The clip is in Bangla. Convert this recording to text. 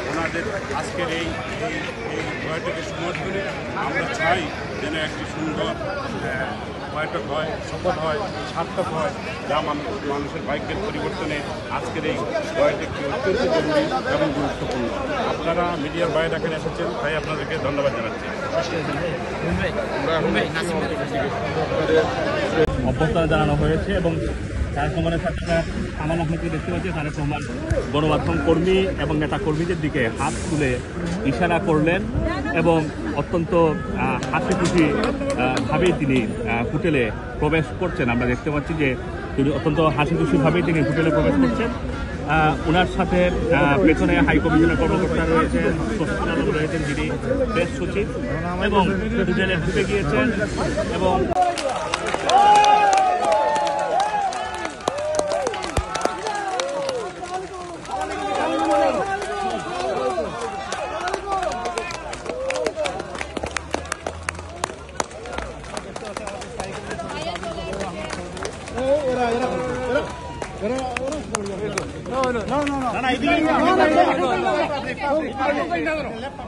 ওনাদের আজকের এই বৈঠকের সমর্থনে আমরা চাই যেন একটি সুন্দর বৈঠক হয়, সফল হয়, সার্থক হয়, যা মানুষের ভাগ্যের পরিবর্তনে আজকের এই বৈঠকটি অত্যন্ত জরুরি এবং গুরুত্বপূর্ণ। আপনারা মিডিয়ার বাইরে এখানে এসেছেন, তাই আপনাদেরকে ধন্যবাদ জানাচ্ছি। অভ্যর্থনা জানানো হয়েছে এবং তারেক রহমানের ছাত্ররা আমান আহমেদকে দেখতে পাচ্ছি। তারেক রহমান গণমাধ্যম কর্মী এবং নেতা কর্মীদের দিকে হাত তুলে ইশারা করলেন এবং অত্যন্ত হাসি খুশি ভাবেই তিনি হোটেলে প্রবেশ করছেন। আমরা দেখতে পাচ্ছি যে তিনি অত্যন্ত হাসি খুশিভাবেই তিনি হোটেলে প্রবেশ করছেন। ওনার সাথে পেছনে হাই কমিশনের কর্মকর্তা রয়েছেন, শফিকুল আলম রয়েছেন, যিনি প্রেস সচিব, এবং হোটেলে ঢুকে গিয়েছেন এবং No.